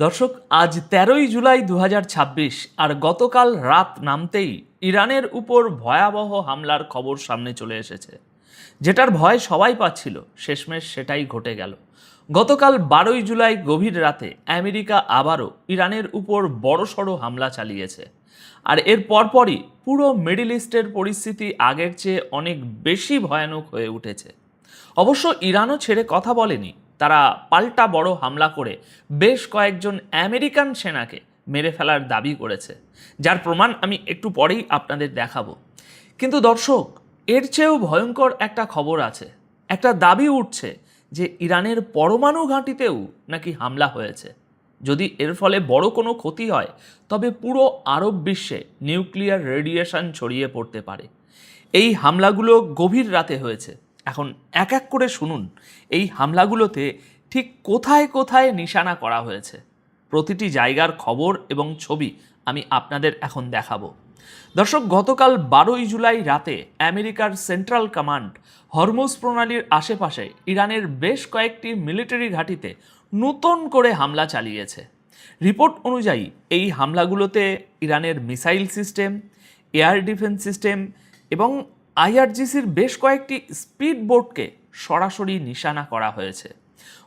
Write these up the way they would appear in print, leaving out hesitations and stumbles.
দর্শক, আজ ১৩ই জুলাই ২০২৬ আর গতকাল রাত নামতেই ইরানের উপর ভয়াবহ হামলার খবর সামনে চলে এসেছে। যেটার ভয় সবাই পাচ্ছিল, শেষমেশ সেটাই ঘটে গেল। গতকাল ১২ই জুলাই গভীর রাতে আমেরিকা আবারও ইরানের উপর বড়সড় হামলা চালিয়েছে। আর এর পরপরই পুরো মিডল ইস্টের পরিস্থিতি আগের চেয়ে অনেক বেশি ভয়ানক হয়ে উঠেছে। অবশ্য ইরানও ছেড়ে কথা বলেনি। তারা পাল্টা বড় হামলা করে বেশ কয়েকজন আমেরিকান সেনাকে মেরে ফেলার দাবি করেছে, যার প্রমাণ আমি একটু পরেই আপনাদের দেখাবো। কিন্তু দর্শক, এর চেয়েও ভয়ঙ্কর একটা খবর আছে। একটা দাবি উঠছে যে ইরানের পরমাণু ঘাঁটিতেও নাকি হামলা হয়েছে। যদি এর ফলে বড় কোনো ক্ষতি হয়, তবে পুরো আরব বিশ্বে নিউক্লিয়ার রেডিয়েশন ছড়িয়ে পড়তে পারে। এই হামলাগুলো গভীর রাতে হয়েছে। এখন এক এক করে শুনুন এই হামলাগুলোতে ঠিক কোথায় কোথায় নিশানা করা হয়েছে। প্রতিটি জায়গার খবর এবং ছবি আমি আপনাদের এখন দেখাবো। দর্শক, গতকাল ১২ই জুলাই রাতে আমেরিকার সেন্ট্রাল কমান্ড হরমুজ প্রণালীর আশেপাশে ইরানের বেশ কয়েকটি মিলিটারি ঘাঁটিতে নতুন করে হামলা চালিয়েছে। রিপোর্ট অনুযায়ী এই হামলাগুলোতে ইরানের missile system, air defence system এবং আইআরজিসির বেশ কয়েকটি স্পিড বোটকে সরাসরি নিশানা করা হয়েছে।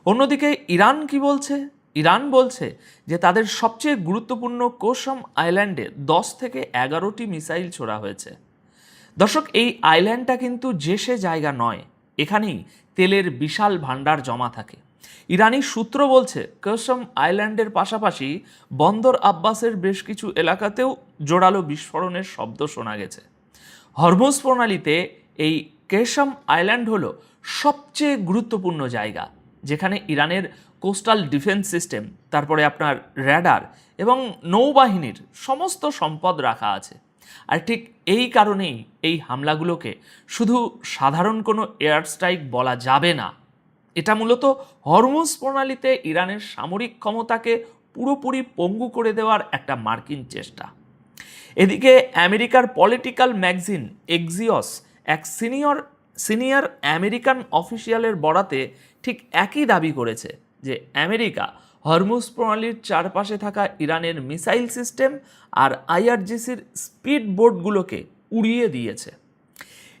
অন্যদিকে ইরান কি বলছে? ইরান বলছে যে তাদের সবচেয়ে গুরুত্বপূর্ণ কোসম আইল্যান্ডে ১০ থেকে ১১টি মিসাইল ছোড়া হয়েছে। দর্শক, এই আইল্যান্ডটা কিন্তু যে সে জায়গা নয়, এখানেই তেলের বিশাল ভাণ্ডার জমা থাকে। ইরানি সূত্র বলছে কোসম আইল্যান্ডের পাশাপাশি বন্দর আব্বাসের বেশ কিছু এলাকাতেও জোরালো বিস্ফোরণের শব্দ শোনা গেছে। হরমুজ প্রণালীতে এই কেশম আইল্যান্ড হলো সবচেয়ে গুরুত্বপূর্ণ জায়গা, যেখানে ইরানের কোস্টাল ডিফেন্স সিস্টেম, তারপরে আপনার র্যাডার এবং নৌবাহিনীর সমস্ত সম্পদ রাখা আছে। আর ঠিক এই কারণেই এই হামলাগুলোকে শুধু সাধারণ কোনো এয়ার স্ট্রাইক বলা যাবে না। এটা মূলত হরমুজ প্রণালীতে ইরানের সামরিক ক্ষমতাকে পুরোপুরি পঙ্গু করে দেওয়ার একটা মার্কিন চেষ্টা। এদিকে আমেরিকার পলিটিক্যাল ম্যাগাজিন এক্সিওস এক সিনিয়র আমেরিকান অফিসিয়ালের বরাতে ঠিক একই দাবি করেছে যে আমেরিকা হরমুজ প্রণালীর চারপাশে থাকা ইরানের মিসাইল সিস্টেম আর আইআরজিসির স্পিড বোটগুলোকে উড়িয়ে দিয়েছে।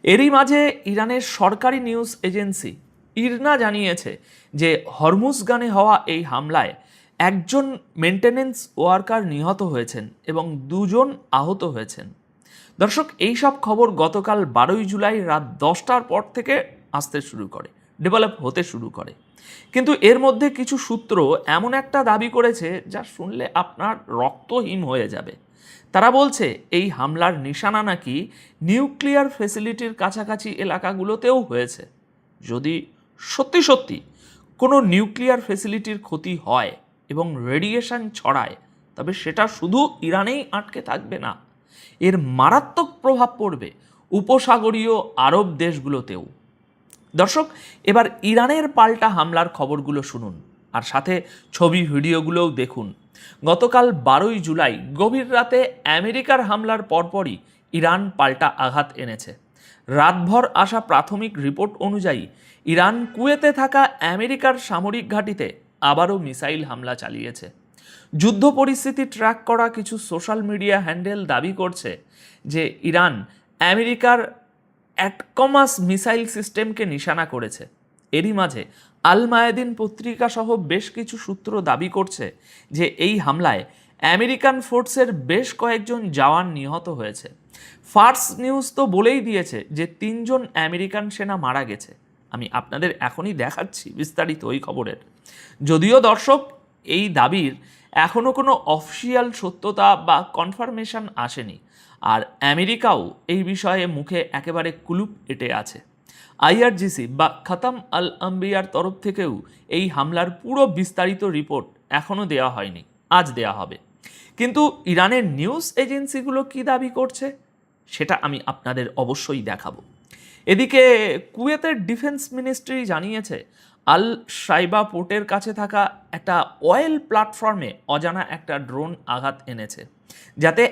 এরই মাঝে ইরানের সরকারি নিউজ এজেন্সি ইরনা জানিয়েছে যে হরমুজগানে হওয়া এই হামলায় একজন মেনটেনেন্স ওয়ার্কার নিহত হয়েছেন এবং ২ জন আহত হয়েছেন। দর্শক, এইসব খবর গতকাল ১২ই জুলাই রাত ১০টার পর থেকে আসতে শুরু করে, ডেভেলপ হতে শুরু করে। কিন্তু এর মধ্যে কিছু সূত্র এমন একটা দাবি করেছে যা শুনলে আপনার রক্ত হিম হয়ে যাবে। তারা বলছে এই হামলার নিশানা নাকি নিউক্লিয়ার ফ্যাসিলিটির কাছাকাছি এলাকাগুলোতেও হয়েছে। যদি সত্যি সত্যি কোনো নিউক্লিয়ার ফ্যাসিলিটির ক্ষতি হয় এবং রেডিয়েশন ছড়ায়, তবে সেটা শুধু ইরানেই আটকে থাকবে না, এর মারাত্মক প্রভাব পড়বে উপসাগরীয় আরব দেশগুলোতেও। দর্শক, এবার ইরানের পাল্টা হামলার খবরগুলো শুনুন আর সাথে ছবি ভিডিওগুলোও দেখুন। গতকাল ১২ই জুলাই গভীর রাতে আমেরিকার হামলার পরপরই ইরান পাল্টা আঘাত এনেছে। রাতভর আসা প্রাথমিক রিপোর্ট অনুযায়ী ইরান কুয়েতে থাকা আমেরিকার সামরিক ঘাঁটিতে আবারও মিসাইল হামলা চালিয়েছে। যুদ্ধ পরিস্থিতি ট্র্যাক করা কিছু সোশ্যাল মিডিয়া হ্যান্ডেল দাবি করছে যে ইরান আমেরিকার অ্যাটকমাস মিসাইল সিস্টেমকে নিশানা করেছে। এরই মাঝে আল মায়াদিন পত্রিকা সহ বেশ কিছু সূত্র দাবি করছে যে এই হামলায় আমেরিকান ফোর্সের বেশ কয়েকজন জওয়ান নিহত হয়েছে। ফার্স নিউজ তো বলেই দিয়েছে যে ৩ জন আমেরিকান সেনা মারা গেছে। আমি আপনাদের এখনই দেখাচ্ছি বিস্তারিত ওই খবরের। যদিও দর্শক, এই দাবির এখনও কোনো অফিসিয়াল সত্যতা বা কনফার্মেশন আসেনি, আর আমেরিকাও এই বিষয়ে মুখে একেবারে কুলুপ এঁটে আছে। আইআরজিসি বা খতম আল আম্বিয়ার তরফ থেকেও এই হামলার পুরো বিস্তারিত রিপোর্ট এখনও দেওয়া হয়নি, আজ দেওয়া হবে। কিন্তু ইরানের নিউজ এজেন্সিগুলো কি দাবি করছে সেটা আমি আপনাদের অবশ্যই দেখাবো। এদিকে কুয়েতের ডিফেন্স মিনিস্ট্রি জানিয়েছে আল সাইবা পোর্টের কাছে থাকা একটা অয়েল প্ল্যাটফর্মে অজানা একটা ড্রোন আঘাত এনেছে, যাতে